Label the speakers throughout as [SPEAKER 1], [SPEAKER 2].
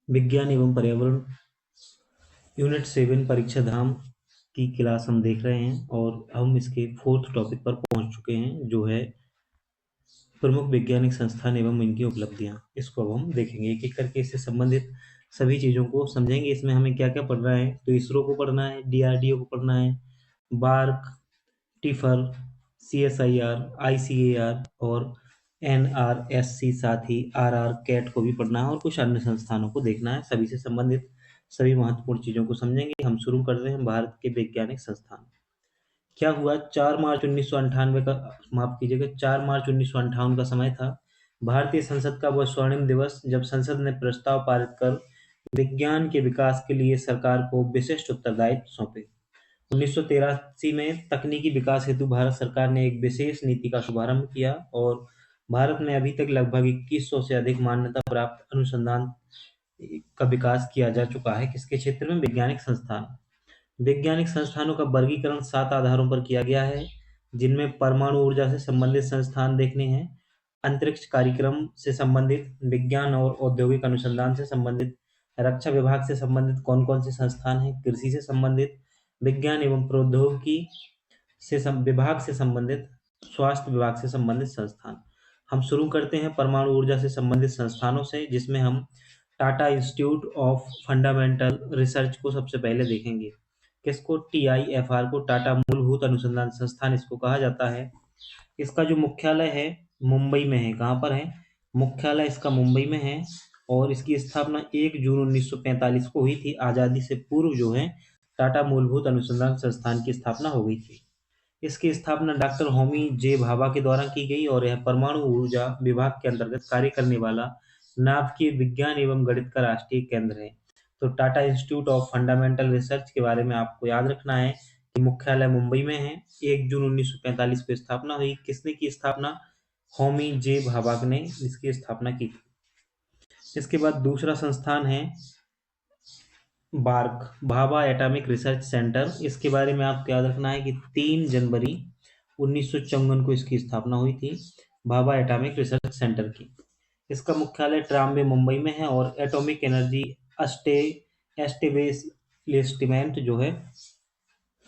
[SPEAKER 1] विज्ञान एवं पर्यावरण यूनिट 7 परीक्षा धाम की क्लास हम देख रहे हैं और हम इसके 4th टॉपिक पर पहुंच चुके हैं, जो है प्रमुख वैज्ञानिक संस्थान एवं इनकी उपलब्धियां। इसको अब हम देखेंगे एक एक करके, इससे संबंधित सभी चीज़ों को समझेंगे। इसमें हमें क्या क्या पढ़ना है, तो इसरो को पढ़ना है, डीआरडीओ को पढ़ना है, बार्क, टिफर, सीएसआईआर, आईसीएआर और एनआरएससी, साथ ही आरआर कैट को भी पढ़ना है और कुछ अन्य संस्थानों को देखना है। सभी से संबंधित सभी महत्वपूर्ण चीज़ों को समझेंगे। हम शुरू कर रहे हैं भारत के वैज्ञानिक संस्थान। क्या हुआ, 4 मार्च 1998 का, माफ कीजिएगा, 4 मार्च 1958 का समय था। भारतीय संसद का वह स्वर्णिम दिवस जब संसद ने प्रस्ताव पारित कर विज्ञान के विकास के लिए सरकार को विशिष्ट उत्तरदायित्व सौंपे। 1983 में तकनीकी विकास हेतु भारत सरकार ने एक विशेष नीति का शुभारंभ किया और भारत में अभी तक लगभग 2100 से अधिक मान्यता प्राप्त अनुसंधान का विकास किया जा चुका है। किसके क्षेत्र में? वैज्ञानिक संस्थान। वैज्ञानिक संस्थानों का वर्गीकरण 7 आधारों पर किया गया है, जिनमें परमाणु ऊर्जा से संबंधित संस्थान देखने हैं, अंतरिक्ष कार्यक्रम से संबंधित, विज्ञान और औद्योगिक अनुसंधान से संबंधित, रक्षा विभाग से संबंधित कौन कौन से संस्थान हैं, कृषि से संबंधित, विज्ञान एवं प्रौद्योगिकी विभाग से संबंधित, स्वास्थ्य विभाग से संबंधित संस्थान। हम शुरू करते हैं परमाणु ऊर्जा से संबंधित संस्थानों से, जिसमें हम Tata institute of fundamental research को सबसे पहले देखेंगे। किसको? टीआईएफआर को, टाटा मूलभूत अनुसंधान संस्थान इसको कहा जाता है। इसका जो मुख्यालय है मुंबई में है। कहाँ पर है? मुख्यालय इसका मुंबई में है और इसकी स्थापना 1 जून 1945 को हुई थी। आज़ादी से पूर्व जो है टाटा मूलभूत अनुसंधान संस्थान की स्थापना हो गई थी। इसकी स्थापना डॉक्टर होमी जे भाभा के द्वारा की गई और यह परमाणु ऊर्जा विभाग के अंतर्गत कार्य करने वाला नाभिकीय विज्ञान एवं गणित का राष्ट्रीय केंद्र है। तो Tata institute of fundamental research के बारे में आपको याद रखना है कि मुख्यालय मुंबई में है। 1 जून 1945 को स्थापना हुई। किसने की स्थापना? होमी जे भाभा ने इसकी स्थापना की थी। इसके बाद दूसरा संस्थान है BARC, Bhabha atomic research centre. इसके बारे में आपको याद रखना है कि 3 जनवरी 1954 को इसकी स्थापना हुई थी, भाभा एटॉमिक रिसर्च सेंटर की। इसका मुख्यालय ट्राम्बे मुंबई में है और एटॉमिक एनर्जी एस्टेब्लिशमेंट जो है,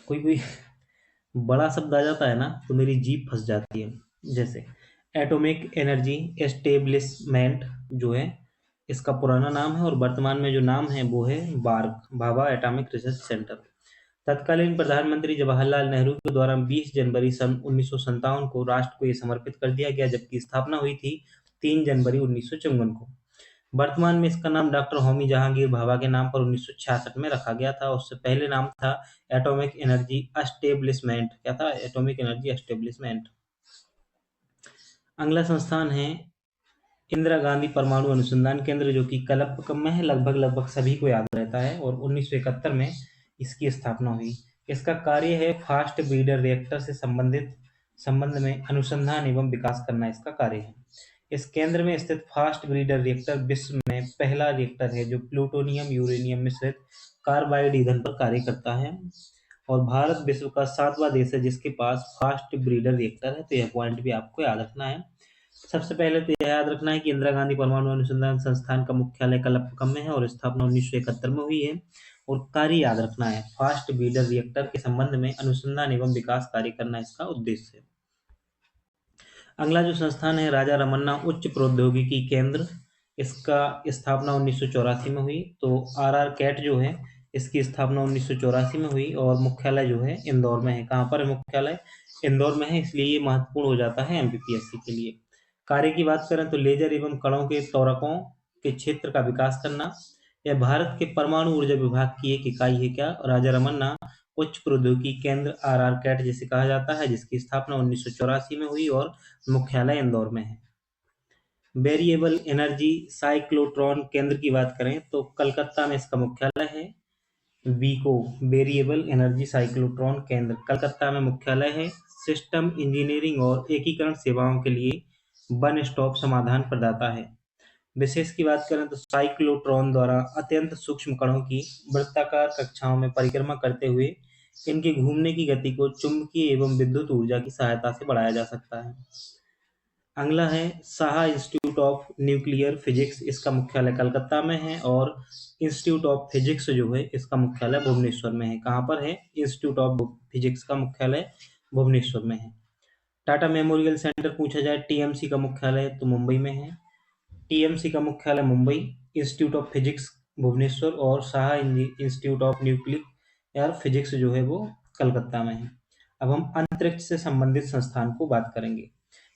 [SPEAKER 1] कोई कोई बड़ा शब्द आ जाता है ना तो मेरी जीभ फंस जाती है। जैसे एटॉमिक एनर्जी एस्टेब्लिशमेंट जो है, इसका पुराना नाम है और वर्तमान में जो नाम है वो है BARC, Bhabha atomic research centre. तत्कालीन प्रधानमंत्री जवाहरलाल नेहरू के द्वारा 20 जनवरी सन 1957 को राष्ट्र को ये समर्पित कर दिया गया, जबकि स्थापना हुई थी 3 जनवरी 1954 को। वर्तमान में इसका नाम डॉक्टर होमी जहांगीर भाभा के नाम पर 1966 में रखा गया था। उससे पहले नाम था एटॉमिक एनर्जी एस्टेब्लिशमेंट। क्या था? Atomic energy establishment. अगला संस्थान है इंदिरा गांधी परमाणु अनुसंधान केंद्र, जो कि कलपक्कम में है। लगभग लगभग सभी को याद रहता है और 1971 में इसकी स्थापना हुई। इसका कार्य है फास्ट ब्रीडर रिएक्टर से संबंध में अनुसंधान एवं विकास करना इसका कार्य है। इस केंद्र में स्थित फास्ट ब्रीडर रिएक्टर विश्व में पहला रिएक्टर है जो प्लूटोनियम यूरेनियम मिश्रित कार्बाइड ईंधन पर कार्य करता है और भारत विश्व का 7वां देश है जिसके पास फास्ट ब्रीडर रिएक्टर है। तो यह पॉइंट भी आपको याद रखना है। सबसे पहले तो यह याद रखना है कि इंदिरा गांधी परमाणु अनुसंधान संस्थान का मुख्यालय कलपक्कम में है और स्थापना 1971 में हुई है। और कार्य याद रखना है, फास्ट ब्रीडर रिएक्टर के संबंध में अनुसंधान एवं विकास कार्य करना इसका उद्देश्य है। अगला जो संस्थान है राजा रमन्ना उच्च प्रौद्योगिकी केंद्र, इसका स्थापना 1984 में हुई। तो आरआर कैट जो है इसकी स्थापना 1984 में हुई और मुख्यालय जो है इंदौर में है। कहाँ पर है मुख्यालय? इंदौर में है, इसलिए ये महत्वपूर्ण हो जाता है एमपीपीएससी के लिए। कार्य की बात करें तो लेजर एवं कणों के त्वरकों के क्षेत्र का विकास करना। यह भारत के परमाणु ऊर्जा विभाग की एक इकाई है। क्या? राजा रमन्ना उच्च प्रौद्योगिकी केंद्र, आरआर कैट जिसे कहा जाता है, जिसकी स्थापना 1984 में हुई और मुख्यालय इंदौर में है। वेरिएबल एनर्जी साइक्लोट्रॉन केंद्र की बात करें तो कलकत्ता में इसका मुख्यालय है। वीको, वेरिएबल एनर्जी साइक्लोट्रॉन केंद्र, कलकत्ता में मुख्यालय है। सिस्टम इंजीनियरिंग और एकीकरण सेवाओं के लिए वन स्टॉप समाधान प्रदाता है। विशेष की बात करें तो साइक्लोट्रॉन द्वारा अत्यंत सूक्ष्म कणों की वृत्ताकार कक्षाओं में परिक्रमा करते हुए इनके घूमने की गति को चुंबकीय एवं विद्युत ऊर्जा की सहायता से बढ़ाया जा सकता है। अगला है Saha institute of nuclear physics, इसका मुख्यालय कलकत्ता में है, और इंस्टीट्यूट ऑफ फिजिक्स जो है इसका मुख्यालय भुवनेश्वर में है। कहाँ पर है? इंस्टीट्यूट ऑफ फिजिक्स का मुख्यालय भुवनेश्वर में है। टाटा मेमोरियल सेंटर पूछा जाए, टीएमसी का मुख्यालय तो मुंबई में है। टीएमसी का मुख्यालय Mumbai, institute of physics Bhubaneswar, और Saha institute of nuclear physics जो है वो कलकत्ता में है। अब हम अंतरिक्ष से संबंधित संस्थान को बात करेंगे।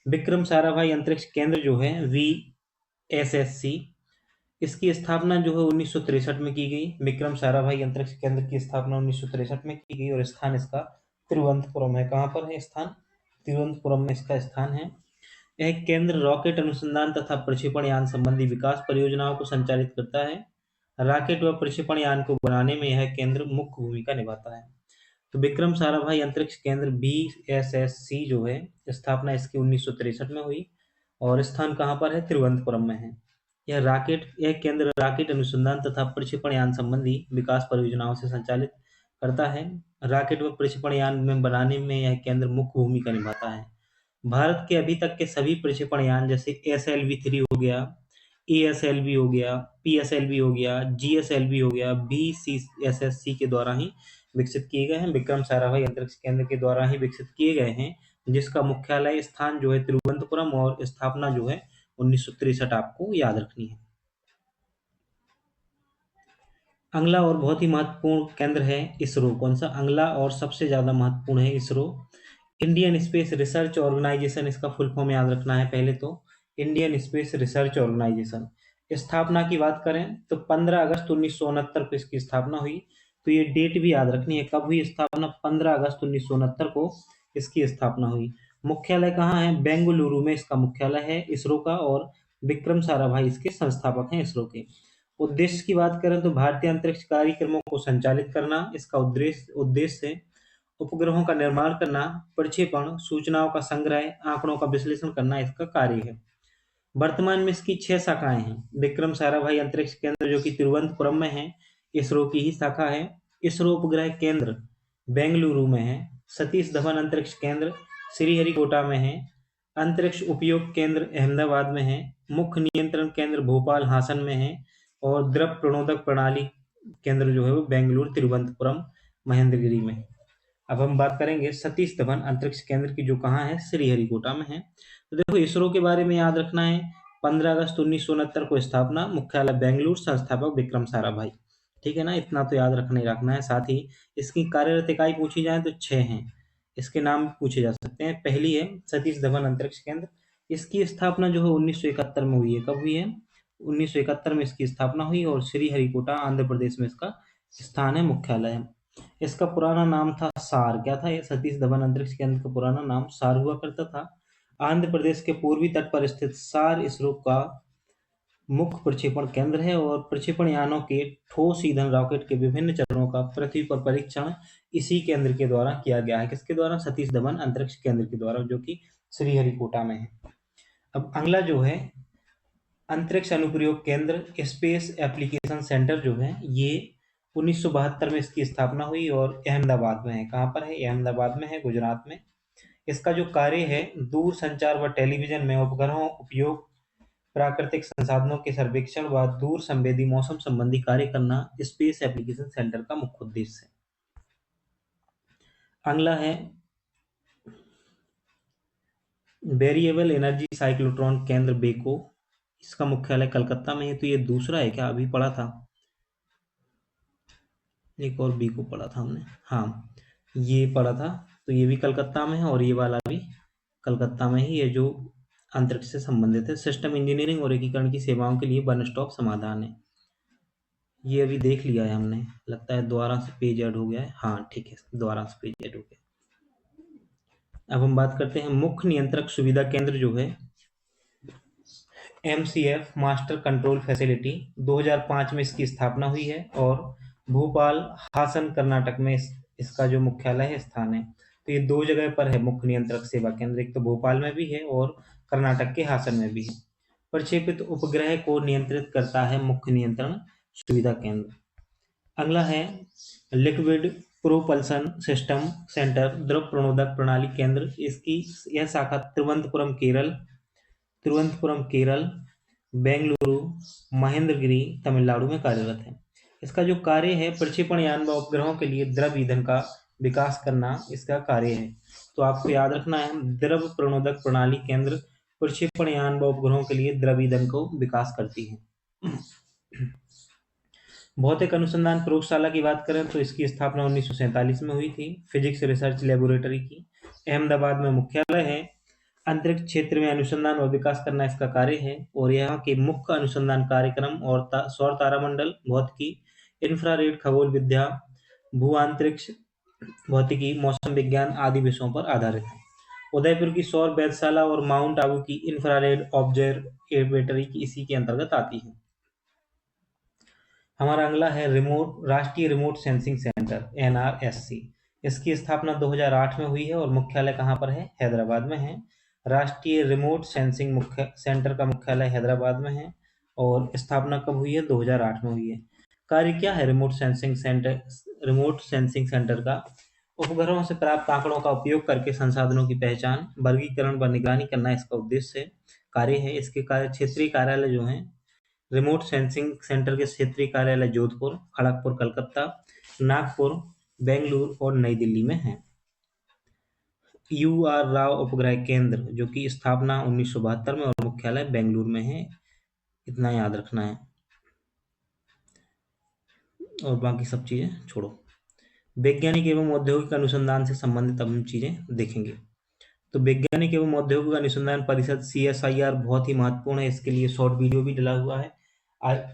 [SPEAKER 1] विक्रम साराभाई अंतरिक्ष केंद्र जो है VSSC, इसकी स्थापना जो है 1963 में की गई। विक्रम साराभाई अंतरिक्ष केंद्र की स्थापना 1963 में की गई और स्थान इसका तिरुवनंतपुरम है। कहाँ पर है स्थान? तिरुवनंतपुरम में इसका स्थान है। यह केंद्र रॉकेट अनुसंधान तथा प्रक्षेपण यान संबंधी विकास परियोजनाओं को संचालित करता है। रॉकेट व प्रक्षेपण यान को बनाने में यह केंद्र मुख्य भूमिका निभाता है। तो विक्रम साराभाई अंतरिक्ष केंद्र VSSC जो है, स्थापना इसकी 1963 में हुई और स्थान कहाँ पर है? तिरुवनंतपुरम में है। यह केंद्र रॉकेट अनुसंधान तथा प्रक्षेपण यान संबंधी विकास परियोजनाओं से संचालित करता है। रॉकेट व प्रक्षेपण यान में बनाने में यह केंद्र मुख्य भूमिका निभाता है। भारत के अभी तक के सभी प्रक्षेपण यान जैसे SLV-3 हो गया, ASLV हो गया, PSLV हो गया, GSLV हो गया, VCSSC के द्वारा ही विकसित किए गए हैं। विक्रम साराभाई अंतरिक्ष केंद्र के द्वारा ही विकसित किए गए हैं, जिसका मुख्यालय स्थान जो है तिरुवनंतपुरम और स्थापना जो है 1963 आपको याद रखनी है। अगला और बहुत ही महत्वपूर्ण केंद्र है इसरो। कौन सा? अगला और सबसे ज्यादा महत्वपूर्ण है ISRO, Indian space research organisation, इसका फुल फॉर्म याद रखना है पहले तो, इंडियन स्पेस रिसर्च ऑर्गेनाइजेशन। स्थापना की बात करें तो 15 अगस्त 1969 को इसकी स्थापना हुई। तो ये डेट भी याद रखनी है, कब हुई स्थापना? 15 अगस्त 1969 को इसकी स्थापना हुई। मुख्यालय कहाँ है? बेंगलुरु में इसका मुख्यालय है इसरो का, और विक्रम साराभाई इसके संस्थापक हैं इसरो के। उद्देश्य की बात करें तो भारतीय अंतरिक्ष कार्यक्रमों को संचालित करना इसका उद्देश्य है। उपग्रहों का निर्माण करना, प्रक्षेपण, सूचनाओं का संग्रह, आंकड़ों का विश्लेषण करना इसका कार्य है। वर्तमान में इसकी 6 शाखाएं हैं। विक्रम साराभाई अंतरिक्ष केंद्र जो कि तिरुवनंतपुरम में है, इसरो की ही शाखा है। इसरो उपग्रह केंद्र बेंगलुरु में है। सतीश धवन अंतरिक्ष केंद्र श्रीहरिकोटा में है। अंतरिक्ष उपयोग केंद्र अहमदाबाद में है। मुख्य नियंत्रण केंद्र भोपाल हासन में है, और द्रव प्रणोदक प्रणाली केंद्र जो है वो बेंगलुरु, तिरुवनंतपुरम, महेंद्रगिरी में। अब हम बात करेंगे सतीश धवन अंतरिक्ष केंद्र की, जो कहाँ है? श्रीहरिकोटा में है। तो देखो इसरो के बारे में याद रखना है, 15 अगस्त 1969 को स्थापना, मुख्यालय बेंगलुरु, संस्थापक विक्रम साराभाई। ठीक है ना, इतना तो याद रखना ही रखना है। साथ ही इसकी कार्यरत इकाई पूछी जाए तो 6 हैं, इसके नाम पूछे जा सकते हैं। पहली है सतीश धवन अंतरिक्ष केंद्र, इसकी स्थापना जो है 1971 में हुई है। कब हुई है? 1971 में इसकी स्थापना हुई, और श्रीहरिकोटा आंध्र प्रदेश में इसका स्थान है, मुख्यालय है। इसका पुराना नाम था सार। क्या था? ये सतीश धवन अंतरिक्ष केंद्र का पुराना नाम सार हुआ करता था। आंध्र प्रदेश के पूर्वी तट पर स्थित सार इसरो का मुख्य प्रक्षेपण केंद्र है, और प्रक्षेपण यानों के ठोस ईंधन रॉकेट के विभिन्न चरणों का पृथ्वी पर परीक्षण इसी केंद्र के द्वारा किया गया है। किसके द्वारा? सतीश धवन अंतरिक्ष केंद्र के द्वारा, जो कि श्रीहरिकोटा में है। अब अगला जो है अंतरिक्ष अनुप्रयोग केंद्र स्पेस एप्लीकेशन सेंटर जो है, ये 1972 में इसकी स्थापना हुई और अहमदाबाद में है। कहाँ पर है? अहमदाबाद में है, गुजरात में। इसका जो कार्य है दूर संचार व टेलीविजन में उपग्रहों उपयोग, प्राकृतिक संसाधनों के सर्वेक्षण व दूर संवेदी मौसम संबंधी कार्य करना स्पेस एप्लीकेशन सेंटर का मुख्य उद्देश्य है। अगला है वेरिएबल एनर्जी साइक्लोट्रॉन केंद्र बेको, इसका मुख्यालय कलकत्ता में है। तो ये दूसरा है क्या? अभी पढ़ा था, एक और बी को पढ़ा था हमने, हाँ ये पढ़ा था। तो ये भी कलकत्ता में है, और ये वाला भी कलकत्ता में ही है, जो अंतरिक्ष से संबंधित है। सिस्टम इंजीनियरिंग और एकीकरण की सेवाओं के लिए वन स्टॉप समाधान है। ये अभी देख लिया है हमने, लगता है दोबारा से पेज ऐड हो गया है। हाँ ठीक है, दोबारा से पेज ऐड हो गया। अब हम बात करते हैं मुख्य नियंत्रक सुविधा केंद्र जो है MCF मास्टर कंट्रोल फैसिलिटी, 2005 में इसकी स्थापना हुई है, और भोपाल हासन कर्नाटक में इसका जो मुख्यालय है स्थान है। तो ये 2 जगह पर है मुख्य नियंत्रक सेवा केंद्र, एक तो भोपाल में भी है और कर्नाटक के हासन में भी है। प्रक्षेपित उपग्रह को नियंत्रित करता है मुख्य नियंत्रण सुविधा केंद्र। अगला है लिक्विड प्रोपल्सन सिस्टम सेंटर द्रव प्रणोदक प्रणाली केंद्र, इसकी यह शाखा तिरुवनंतपुरम केरल तिरुवनंतपुरम केरल, बेंगलुरु, महेंद्रगिरी तमिलनाडु में कार्यरत है। इसका जो कार्य है प्रक्षेपण यान व उपग्रहों के लिए द्रव ईंधन का विकास करना इसका कार्य है। तो आपको याद रखना है द्रव प्रणोदक प्रणाली केंद्र प्रक्षेपण यान व उपग्रहों के लिए द्रव ईंधन को विकास करती है। भौतिक अनुसंधान प्रयोगशाला की बात करें तो इसकी स्थापना 1947 में हुई थी। फिजिक्स रिसर्च लेबोरेटरी की अहमदाबाद में मुख्यालय है। अंतरिक्ष क्षेत्र में अनुसंधान व विकास करना इसका कार्य है और यहाँ के मुख्य अनुसंधान कार्यक्रम और सौर तारामंडल भौतिकी, इंफ्रारेड खगोल विद्या, भू अंतरिक्ष भौतिकी, मौसम विज्ञान आदि विषयों पर आधारित है। उदयपुर की सौर वेधशाला और माउंट आबू की इंफ्रारेड ऑब्जर्वेटरी इसी के अंतर्गत आती है। हमारा अगला है राष्ट्रीय रिमोट सेंसिंग सेंटर NRSC। इसकी स्थापना 2008 में हुई है और मुख्यालय कहाँ पर है? हैदराबाद में है। राष्ट्रीय रिमोट सेंसिंग सेंटर का मुख्यालय हैदराबाद में है और स्थापना कब हुई है? 2008 में हुई है। कार्य क्या है रिमोट सेंसिंग सेंटर का? उपग्रहों से प्राप्त आंकड़ों का उपयोग करके संसाधनों की पहचान, वर्गीकरण व निगरानी करना इसका उद्देश्य कार्य है। इसके क्षेत्रीय कार्यालय जो है रिमोट सेंसिंग सेंटर के क्षेत्रीय कार्यालय जोधपुर, खड़गपुर, कलकत्ता, नागपुर, बेंगलुरु और नई दिल्ली में है। UR राव उपग्रह केंद्र जो की स्थापना 1972 में और मुख्यालय बेंगलुरु में है। इतना याद रखना है और बाकी सब चीजें छोड़ो। वैज्ञानिक एवं औद्योगिक अनुसंधान से संबंधित अब हम चीजें देखेंगे। तो वैज्ञानिक एवं औद्योगिक अनुसंधान परिषद CSIR बहुत ही महत्वपूर्ण है। इसके लिए शॉर्ट वीडियो भी डला हुआ है।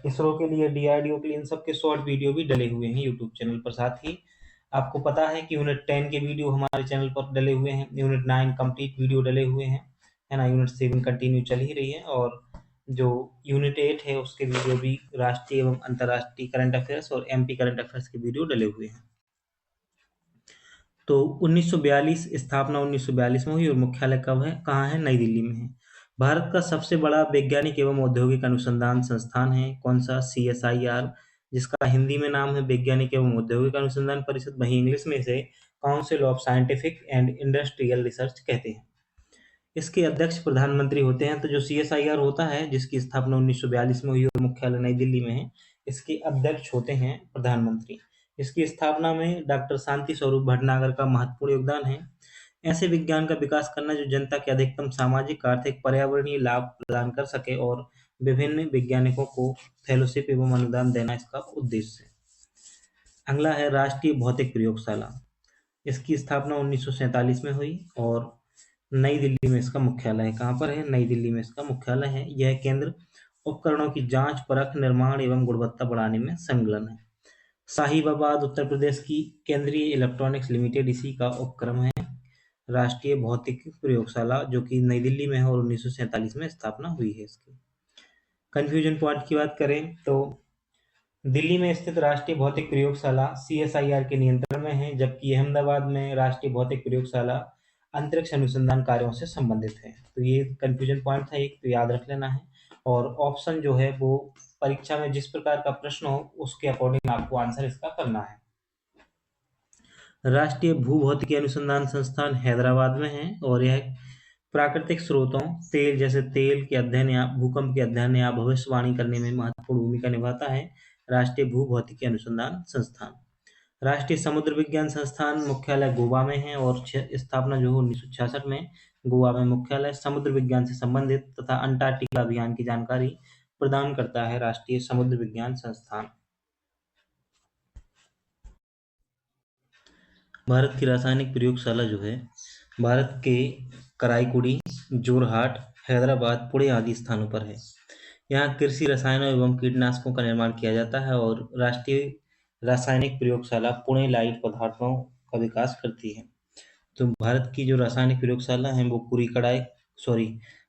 [SPEAKER 1] इसरो के लिए, DRDO के लिए, इन सबके शॉर्ट वीडियो भी डले हुए हैं यूट्यूब चैनल पर। साथ ही आपको पता है कि यूनिट 10 के वीडियो हमारे चैनल पर डले हुए हैं, यूनिट 9 कंप्लीट वीडियो डले हुए हैं, है ना। यूनिट 7 कंटिन्यू चल ही रही है और जो यूनिट 8 है उसके वीडियो भी राष्ट्रीय एवं अंतर्राष्ट्रीय करंट अफेयर्स और MP करंट अफेयर्स के वीडियो डले हुए हैं। तो 1942 स्थापना 1942 में हुई और मुख्यालय कब है, कहाँ है? नई दिल्ली में है। भारत का सबसे बड़ा वैज्ञानिक एवं औद्योगिक अनुसंधान संस्थान है कौन सा? CSIR, जिसका हिंदी में नाम है वैज्ञानिक एवं औद्योगिक अनुसंधान परिषद, वहीं इंग्लिश में इसे council of scientific and industrial research कहते हैं। इसके अध्यक्ष प्रधानमंत्री होते हैं। तो जो CSIR होता है जिसकी स्थापना 1942 में हुई और मुख्यालय नई दिल्ली में है, इसके अध्यक्ष होते हैं प्रधानमंत्री। इसकी स्थापना में डॉक्टर शांति स्वरूप भटनागर का महत्वपूर्ण योगदान है। ऐसे विज्ञान का विकास करना जो जनता के अधिकतम सामाजिक, आर्थिक, पर्यावरणीय लाभ प्रदान कर सके और विभिन्न वैज्ञानिकों को फेलोशिप एवं अनुदान देना इसका उद्देश्य है। अगला है राष्ट्रीय भौतिक प्रयोगशाला। इसकी स्थापना 1947 में हुई और नई दिल्ली में इसका मुख्यालय है। कहाँ पर है? नई दिल्ली में इसका मुख्यालय है। यह केंद्र उपकरणों की जांच, परख, निर्माण एवं गुणवत्ता बढ़ाने में संलग्न है। साहिबाबाद उत्तर प्रदेश की केंद्रीय इलेक्ट्रॉनिक्स लिमिटेड इसी का उपक्रम है। राष्ट्रीय भौतिक प्रयोगशाला जो कि नई दिल्ली में है और 1947 में स्थापना हुई है इसकी। कंफ्यूजन पॉइंट की बात करें तो दिल्ली में स्थित राष्ट्रीय भौतिक प्रयोगशाला CSIR के नियंत्रण में है, जबकि अहमदाबाद में राष्ट्रीय भौतिक प्रयोगशाला अंतरिक्ष अनुसंधान कार्यों से संबंधित है। तो ये कंफ्यूजन पॉइंट था एक, तो याद रख लेना है। और ऑप्शन जो है वो परीक्षा में जिस प्रकार का प्रश्न हो उसके अकॉर्डिंग आपको आंसर इसका करना है। राष्ट्रीय भूभौतिकी अनुसंधान संस्थान हैदराबाद में है और यह प्राकृतिक स्रोतों, तेल जैसे तेल के अध्ययन या भूकंप के अध्ययन या भविष्यवाणी करने में महत्वपूर्ण भूमिका निभाता है। राष्ट्रीय भूभौतिकी अनुसंधान संस्थान। राष्ट्रीय समुद्र विज्ञान संस्थान मुख्यालय गोवा में है और स्थापना जो 1966 में गोवा में मुख्यालय। समुद्र विज्ञान से संबंधित तथा अंटार्कटिका अभियान की जानकारी प्रदान करता है राष्ट्रीय समुद्र विज्ञान संस्थान। भारत की रासायनिक प्रयोगशाला जो है भारत के कराईकुड़ी, जोरहाट, हैदराबाद, पुणे आदि स्थानों पर है। यहाँ कृषि रसायनों एवं कीटनाशकों का निर्माण किया जाता है और राष्ट्रीय रासायनिक प्रयोगशाला पुणे लाइट पदार्थों का विकास करती है। तो भारत की जो रासायनिक प्रयोगशाला है वो पूरी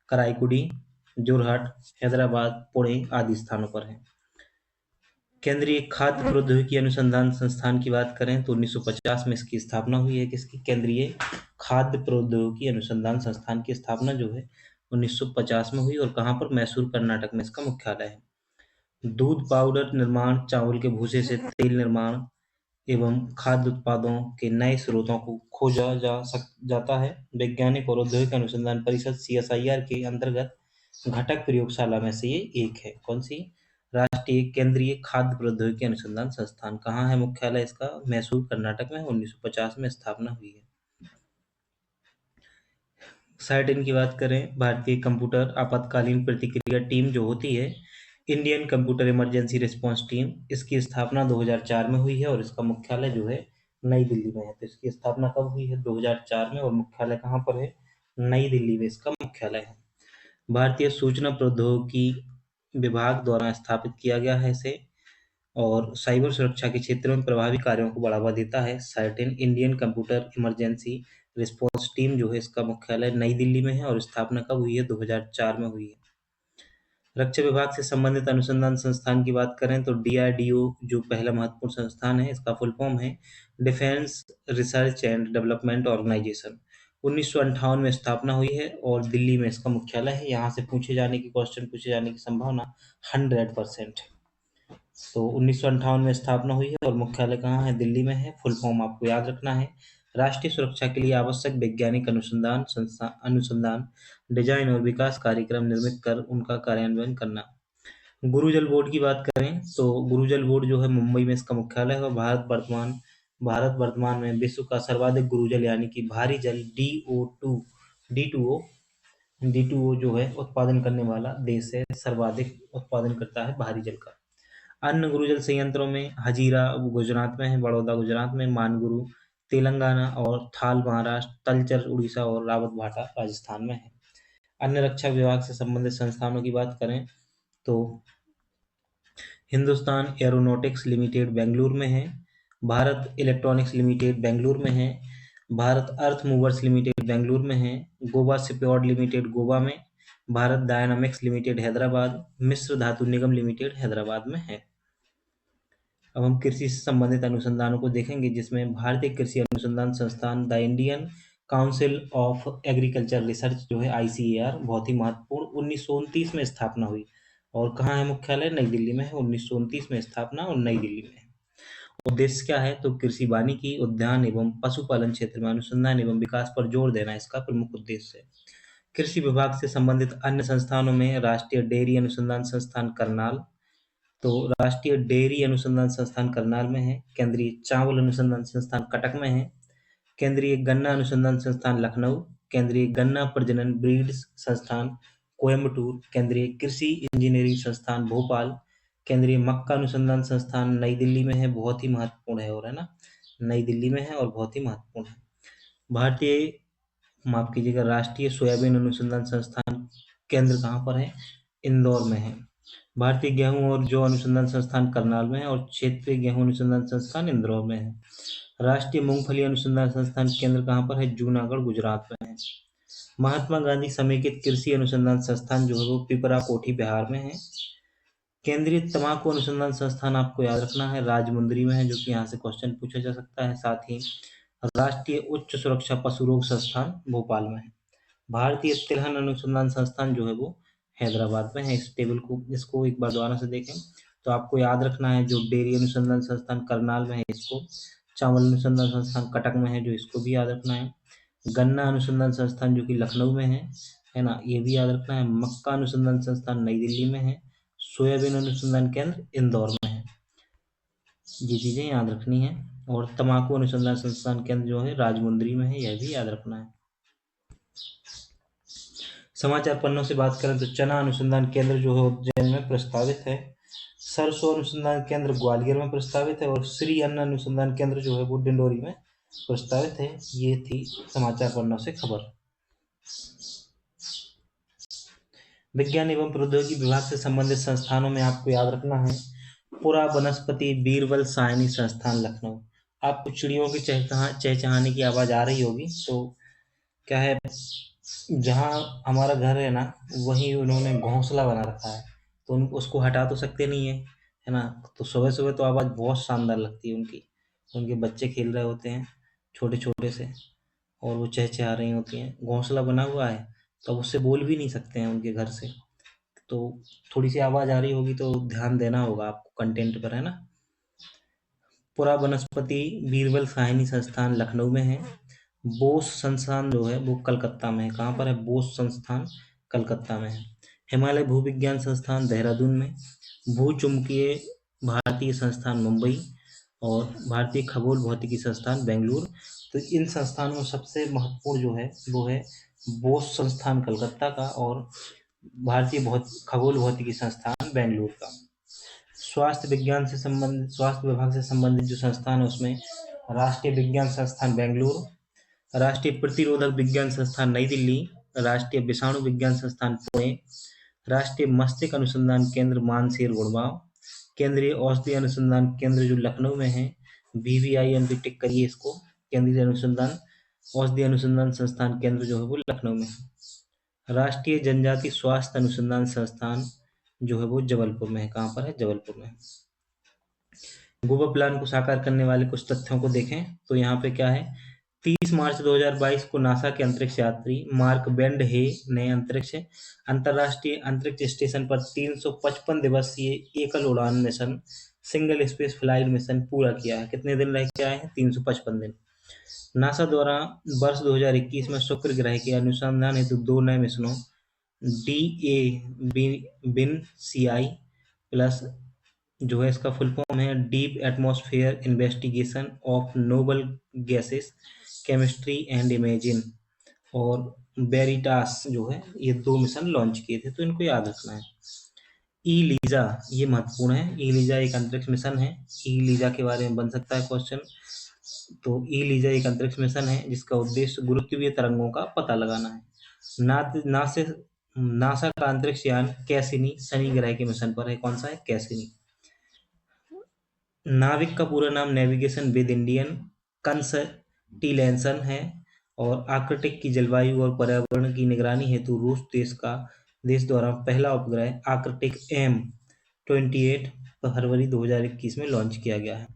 [SPEAKER 1] कराईकुड़ी, जोरहाट, हैदराबाद, पुणे आदि स्थानों पर है। केंद्रीय खाद्य प्रौद्योगिकी अनुसंधान संस्थान की बात करें तो 1950 में इसकी स्थापना हुई है। किसकी? केंद्रीय खाद्य प्रौद्योगिकी अनुसंधान संस्थान की स्थापना जो है 1950 में हुई और कहाँ पर? मैसूर, कर्नाटक में इसका मुख्यालय है। दूध पाउडर निर्माण, चावल के भूसे से तेल निर्माण एवं खाद्य उत्पादों के नए स्रोतों को खोजा जाता है। वैज्ञानिक और औद्योगिक अनुसंधान परिषद CSIR के अंतर्गत घटक प्रयोगशाला में से ये एक है। कौन सी? राष्ट्रीय केंद्रीय खाद्य प्रौद्योगिकी अनुसंधान संस्थान। कहाँ है मुख्यालय इसका? मैसूर, कर्नाटक में 1950 में स्थापना हुई है। साइट की बात करें, भारतीय कंप्यूटर आपातकालीन प्रतिक्रिया टीम जो होती है, Indian computer emergency response team, इसकी स्थापना 2004 में हुई है और इसका मुख्यालय जो है नई दिल्ली में है। तो इसकी स्थापना कब हुई है? 2004 में, और मुख्यालय कहाँ पर है? नई दिल्ली में इसका मुख्यालय है। भारतीय सूचना प्रौद्योगिकी विभाग द्वारा स्थापित किया गया है इसे, और साइबर सुरक्षा के क्षेत्र में प्रभावी कार्यों को बढ़ावा देता है। साइटिन Indian computer emergency response team जो है, इसका मुख्यालय नई दिल्ली में है और स्थापना कब हुई है? 2004 में हुई है। रक्षा विभाग से संबंधित अनुसंधान संस्थान की बात करें तो डीआरडीओ जो पहला महत्वपूर्ण संस्थान है, इसका फुल फॉर्म है defence research and development organisation. 1958 में स्थापना हुई है और दिल्ली में इसका मुख्यालय है। यहाँ से क्वेश्चन पूछे जाने की संभावना 100% है। तो 1958 में स्थापना हुई है और मुख्यालय कहाँ है? दिल्ली में है। फुल फॉर्म आपको याद रखना है। राष्ट्रीय सुरक्षा के लिए आवश्यक वैज्ञानिक अनुसंधान, डिजाइन और विकास कार्यक्रम निर्मित कर उनका कार्यान्वयन करना। गुरुजल बोर्ड की बात करें तो गुरुजल बोर्ड जो है मुंबई में इसका मुख्यालय है और भारत वर्तमान में विश्व का सर्वाधिक गुरुजल यानी कि भारी जल डी2ओ जो है उत्पादन करने वाला देश है। सर्वाधिक उत्पादन करता है भारी जल का। अन्य गुरुजल संयंत्रों में हजीरा गुजरात में है, बड़ौदा गुजरात में, मानगुरु तेलंगाना और थाल महाराष्ट्र, तलचर उड़ीसा और रावत भाटा राजस्थान में है। अन्य रक्षा विभाग से संबंधित संस्थानों की बात करें तो हिंदुस्तान एरोनॉटिक्स लिमिटेड बेंगलुरु में है, भारत इलेक्ट्रॉनिक्स लिमिटेड बेंगलुरु में है, भारत अर्थ मूवर्स लिमिटेड बेंगलुरु में है, गोवा शिपयार्ड लिमिटेड गोवा में, भारत डायनामिक्स लिमिटेड हैदराबाद, मिश्र धातु निगम लिमिटेड हैदराबाद में है। अब हम कृषि से संबंधित अनुसंधानों को देखेंगे, जिसमें भारतीय कृषि अनुसंधान संस्थान, the Indian council of agriculture research जो है ICAR, बहुत ही महत्वपूर्ण, 1929 में स्थापना हुई और कहाँ है मुख्यालय? नई दिल्ली में है। 1929 में स्थापना और नई दिल्ली में है। उद्देश्य क्या है? तो कृषि वानिकी, उद्यान एवं पशुपालन क्षेत्र में अनुसंधान एवं विकास पर जोर देना इसका प्रमुख उद्देश्य है। कृषि विभाग से संबंधित अन्य संस्थानों में राष्ट्रीय डेयरी अनुसंधान संस्थान करनाल, तो राष्ट्रीय डेयरी अनुसंधान संस्थान करनाल में है, केंद्रीय चावल अनुसंधान संस्थान कटक में है, केंद्रीय गन्ना अनुसंधान संस्थान लखनऊ, केंद्रीय गन्ना प्रजनन ब्रीड्स संस्थान कोयम्बटूर, केंद्रीय कृषि इंजीनियरिंग संस्थान भोपाल, केंद्रीय मक्का अनुसंधान संस्थान नई दिल्ली में है। बहुत ही महत्वपूर्ण है, और है ना, नई दिल्ली में है और बहुत ही महत्वपूर्ण है। भारतीय माफ कीजिएगा राष्ट्रीय सोयाबीन अनुसंधान संस्थान केंद्र कहाँ पर है? इंदौर में है। भारतीय गेहूं और जौ अनुसंधान संस्थान करनाल में है और क्षेत्रीय गेहूं अनुसंधान संस्थान इंदौर में है। राष्ट्रीय मूंगफली अनुसंधान संस्थान केंद्र कहाँ पर है? जूनागढ़ गुजरात में है। महात्मा गांधी समेकित कृषि अनुसंधान संस्थान जो है वो पिपरा कोठी बिहार में है। केंद्रीय तंबाकू अनुसंधान संस्थान आपको याद रखना है, राजमुंदरी में है, जो कि यहाँ से क्वेश्चन पूछा जा सकता है। साथ ही राष्ट्रीय उच्च सुरक्षा पशु रोग संस्थान भोपाल में है। भारतीय तिलहन अनुसंधान संस्थान जो है वो हैदराबाद में है। इस टेबल को, इसको एक बार दोबारा से देखें तो आपको याद रखना है, जो डेयरी अनुसंधान संस्थान करनाल में है इसको, चावल अनुसंधान संस्थान कटक में है जो इसको भी याद रखना है, गन्ना अनुसंधान संस्थान जो कि लखनऊ में है ना, ये भी याद रखना है, मक्का अनुसंधान संस्थान नई दिल्ली में है, सोयाबीन अनुसंधान केंद्र इंदौर में है। ये चीजें याद रखनी है। और तंबाकू अनुसंधान संस्थान केंद्र जो है राजमुंदरी में है, यह भी याद रखना है। समाचार पन्नों से बात करें तो चना अनुसंधान केंद्र जो है उज्जैन में प्रस्तावित है, सरसों अनुसंधान केंद्र ग्वालियर में प्रस्तावित है और श्री अन्न अनुसंधान केंद्र जो है वो डिंडोरी में प्रस्तावित है। ये थी समाचार पन्नों से खबर। विज्ञान एवं प्रौद्योगिकी विभाग से संबंधित संस्थानों में आपको याद रखना है, पुरा वनस्पति बीरबल साइनी संस्थान लखनऊ। आपको चिड़ियों की चहचहाने की आवाज आ रही होगी, तो क्या है, जहाँ हमारा घर है ना, वहीं उन्होंने घोंसला बना रखा है, तो उसको हटा तो सकते नहीं है ना। तो सुबह सुबह तो आवाज़ बहुत शानदार लगती है उनकी। उनके बच्चे खेल रहे होते हैं छोटे छोटे से, और वो चहचहा रही होती हैं। घोंसला बना हुआ है तो उससे बोल भी नहीं सकते हैं उनके घर से, तो थोड़ी सी आवाज़ आ रही होगी तो ध्यान देना होगा आपको कंटेंट पर, है ना। पुरा वनस्पति बीरबल साहिनी संस्थान लखनऊ में है। बोस संस्थान जो है वो कलकत्ता में है। कहाँ पर है? बोस संस्थान कलकत्ता में है। हिमालय भूविज्ञान संस्थान देहरादून में, भूचुम्बकीय भारतीय संस्थान मुंबई और भारतीय खगोल भौतिकी संस्थान बेंगलुरु। तो इन संस्थानों में सबसे महत्वपूर्ण जो है वो है बोस संस्थान कलकत्ता का और भारतीय खगोल भौतिकी संस्थान बेंगलुरु का। स्वास्थ्य विभाग से संबंधित जो संस्थान है उसमें राष्ट्रीय विज्ञान संस्थान बेंगलुरु, राष्ट्रीय प्रतिरोधक विज्ञान संस्थान नई दिल्ली, राष्ट्रीय विषाणु विज्ञान संस्थान पुणे, राष्ट्रीय मस्तिष्क अनुसंधान केंद्र मानसेर गुड़गांव, केंद्रीय औषधि अनुसंधान केंद्र जो लखनऊ में है, BVIN भी टिक करिए इसको, केंद्रीय औषधि अनुसंधान संस्थान केंद्र जो है वो लखनऊ में है। राष्ट्रीय जनजाति स्वास्थ्य अनुसंधान संस्थान जो है वो जबलपुर में है। कहाँ पर है? जबलपुर में। गोवा प्लान को साकार करने वाले कुछ तथ्यों को देखें तो यहाँ पे क्या है, 30 मार्च 2022 को नासा के अंतरिक्ष यात्री मार्क बेंड हे ने अंतर्राष्ट्रीय अंतरिक्ष स्टेशन पर 355 दिवसीय एकल उड़ान mission single space flight mission पूरा किया है। कितने दिन रह के आए हैं? 355 दिन। नासा द्वारा वर्ष 2021 में शुक्र ग्रह के अनुसंधान हेतु 2 नए मिशनों DA-BIN-CI प्लस जो है इसका फुल फॉर्म है deep atmosphere investigation of noble gases chemistry and imagine और वेरिटास जो है, ये 2 मिशन लॉन्च किए थे, तो इनको याद रखना है। ईलीजा ये महत्वपूर्ण है, ईलीजा एक अंतरिक्ष मिशन है। ईलीजा के बारे में बन सकता है क्वेश्चन। तो ईलीजा एक अंतरिक्ष मिशन है जिसका उद्देश्य गुरुत्वीय तरंगों का पता लगाना है। नासा का अंतरिक्ष यान कैसिनी शनि ग्रह के मिशन पर है। कौन सा है? कैसिनी। नाविक का पूरा नाम नेविगेशन विद इंडियन कंसटिलेशन है और आर्कटिक की जलवायु और पर्यावरण की निगरानी हेतु रूस देश द्वारा पहला उपग्रह आर्कटिक M28 फरवरी 2021 में लॉन्च किया गया है।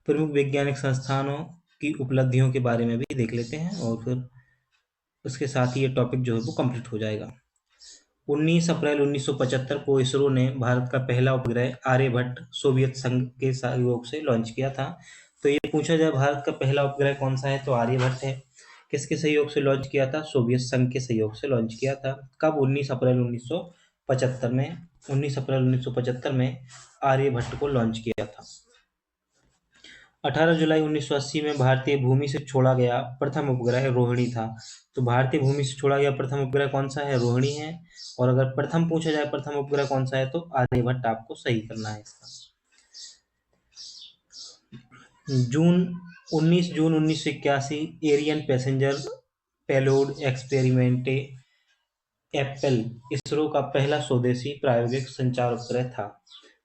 [SPEAKER 1] प्रमुख वैज्ञानिक संस्थानों की उपलब्धियों के बारे में भी देख लेते हैं और फिर उसके साथ ही ये टॉपिक जो है वो कंप्लीट हो जाएगा। 19 अप्रैल 1975 को इसरो ने भारत का पहला उपग्रह आर्यभट्ट सोवियत संघ के सहयोग से लॉन्च किया था। तो ये पूछा जाए भारत का पहला उपग्रह कौन सा है, तो आर्यभट्ट है। किसके सहयोग से लॉन्च किया था? सोवियत संघ के सहयोग से लॉन्च किया था। कब? 19 अप्रैल 1975 में। 19 अप्रैल 1975 में आर्यभट्ट को लॉन्च किया था। 18 जुलाई 1980 में भारतीय भूमि से छोड़ा गया प्रथम उपग्रह रोहिणी था। तो भारतीय भूमि से छोड़ा गया प्रथम उपग्रह कौन सा है? रोहिणी है। और अगर प्रथम पूछा जाए प्रथम उपग्रह कौन सा है तो आर्यभट्ट आपको सही करना है इसका। 19 जून 1981 Ariane passenger payload experiment APPLE ISRO का पहला स्वदेशी प्रायोगिक संचार उपग्रह था।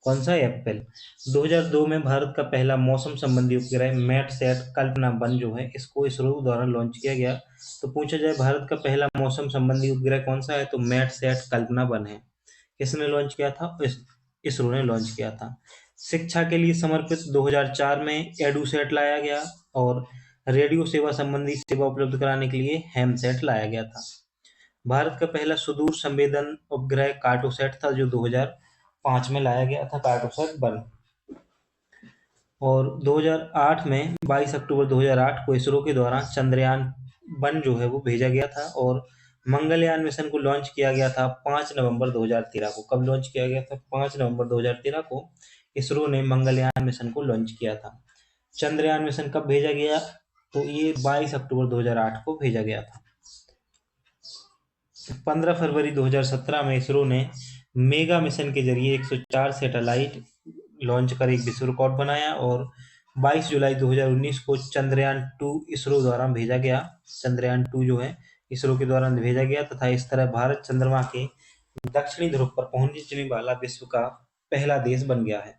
[SPEAKER 1] कौन सा? एप्पल। 2002 में भारत का पहला मौसम संबंधी उपग्रह मैटसैट कल्पना 1 जो है इसको इसरो द्वारा लॉन्च किया गया। तो पूछा जाए भारत का पहला मौसम संबंधी उपग्रह कौन सा है तो मैटसैट कल्पना 1 है। किसने लॉन्च किया था? इसरो ने लॉन्च किया था। शिक्षा के लिए समर्पित 2004 में एडुसैट लाया गया और रेडियो सेवा संबंधी सेवा उपलब्ध कराने के लिए हैमसैट लाया गया था। भारत का पहला सुदूर संवेदन उपग्रह कार्टोसैट था जो 2005 में लाया गया था, कार्टोसैट 1। और 2008 में 22 अक्टूबर 2008 को इसरो के द्वारा चंद्रयान 1 जो है वो भेजा गया था और मंगलयान मिशन को लॉन्च किया गया था 5 नवंबर 2013 को। कब लॉन्च किया गया था? 5 नवंबर 2013 को इसरो ने मंगलयान मिशन को लॉन्च किया था। चंद्रयान मिशन कब भेजा गया? तो ये 22 अक्टूबर 2008 को भेजा गया था। 15 फरवरी 2017 में इसरो ने मेगा मिशन के जरिए 104 सैटेलाइट लॉन्च कर एक विश्व रिकॉर्ड बनाया और 22 जुलाई 2019 को चंद्रयान 2 इसरो द्वारा भेजा गया। चंद्रयान 2 जो है इसरो के द्वारा भेजा गया तथा इस तरह भारत चंद्रमा के दक्षिणी ध्रुव पर पहुंचने वाला विश्व का पहला देश बन गया है।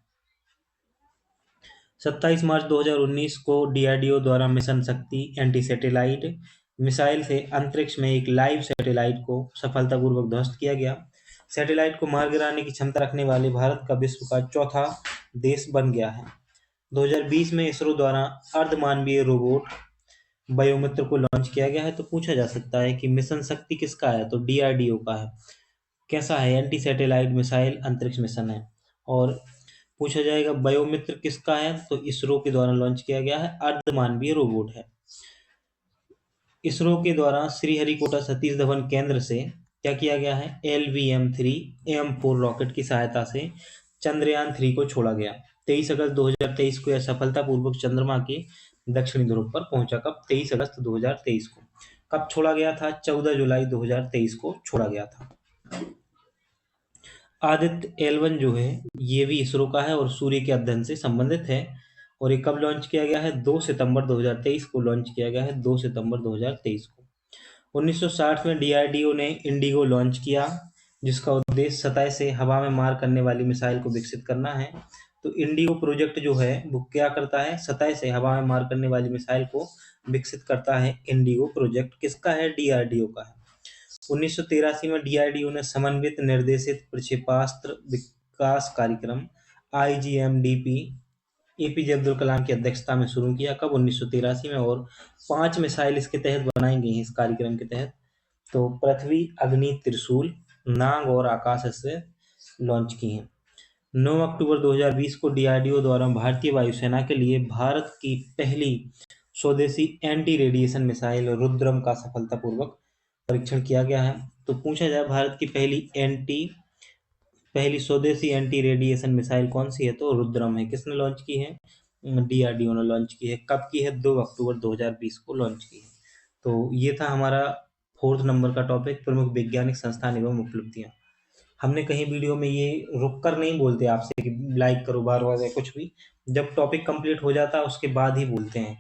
[SPEAKER 1] 27 मार्च 2019 को DRDO द्वारा मिशन शक्ति एंटी सैटेलाइट मिसाइल से अंतरिक्ष में एक लाइव सैटेलाइट को सफलतापूर्वक ध्वस्त किया गया। सैटेलाइट को मार गिराने की क्षमता रखने वाले भारत का विश्व का चौथा देश बन गया है। 2020 में इसरो द्वारा अर्धमानवीय रोबोट बायोमित्र को लॉन्च किया गया है। तो पूछा जा सकता है कि मिशन शक्ति किसका है तो DRDO का है। कैसा है? एंटी सैटेलाइट मिसाइल अंतरिक्ष मिशन है। और पूछा जाएगा बायोमित्र किसका है तो इसरो के द्वारा लॉन्च किया गया है, अर्धमानवीय रोबोट है। इसरो के द्वारा श्रीहरिकोटा सतीश धवन केंद्र से क्या किया गया है, LVM-3 M4 रॉकेट की सहायता से चंद्रयान-3 को छोड़ा गया। 23 अगस्त 2023 को यह सफलतापूर्वक चंद्रमा के दक्षिणी ध्रुव पर पहुंचा। कब? 23 अगस्त 2023 को। कब छोड़ा गया था? 14 जुलाई 2023 को छोड़ा गया था। आदित्य L1 जो है ये भी इसरो का है और सूर्य के अध्ययन से संबंधित है। और ये कब लॉन्च किया गया है? 2 सितंबर 2023 को लॉन्च किया गया है, 2 सितंबर 2023 को। 1960 में DRDO ने इंडिगो लॉन्च किया, जिसका उद्देश्य सतह से हवा में मार करने वाली मिसाइल को विकसित करना है। तो इंडिगो प्रोजेक्ट जो है वो क्या करता है? सतह से हवा में मार करने वाली मिसाइल को विकसित करता है। इंडिगो प्रोजेक्ट किसका है? DRDO का है। 1983 में DRDO ने समन्वित निर्देशित प्रक्षेपास्त्र विकास कार्यक्रम IGMDP APJ अब्दुल कलाम की अध्यक्षता में शुरू किया। कब? 1983 में। और 5 मिसाइल इसके तहत बनाई गई हैं इस कार्यक्रम के तहत। तो पृथ्वी, अग्नि, त्रिशूल, नाग और आकाश से लॉन्च की हैं। 9 अक्टूबर 2020 को DRDO द्वारा भारतीय वायुसेना के लिए भारत की पहली स्वदेशी एंटी रेडिएशन मिसाइल रुद्रम का सफलतापूर्वक परीक्षण किया गया है। तो पूछा जाए भारत की पहली स्वदेशी एंटी रेडिएशन मिसाइल कौन सी है? तो रुद्रम है। किसने लॉन्च की है? DRDO ने लॉन्च की है। कब की है? 2 अक्टूबर 2020 को लॉन्च की है। तो ये था हमारा 4th नंबर का टॉपिक, प्रमुख वैज्ञानिक संस्थान एवं उपलब्धियां। हमने कहीं वीडियो में ये रुक कर नहीं बोलते आपसे कि लाइक करो बार-बार या कुछ भी। जब टॉपिक कंप्लीट हो जाता है उसके बाद ही बोलते हैं,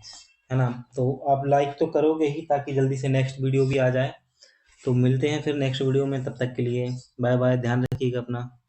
[SPEAKER 1] है ना? तो आप लाइक तो करोगे ही ताकि जल्दी से नेक्स्ट वीडियो भी आ जाए। तो मिलते हैं फिर नेक्स्ट वीडियो में, तब तक के लिए बाय बाय, ध्यान रखिएगा अपना।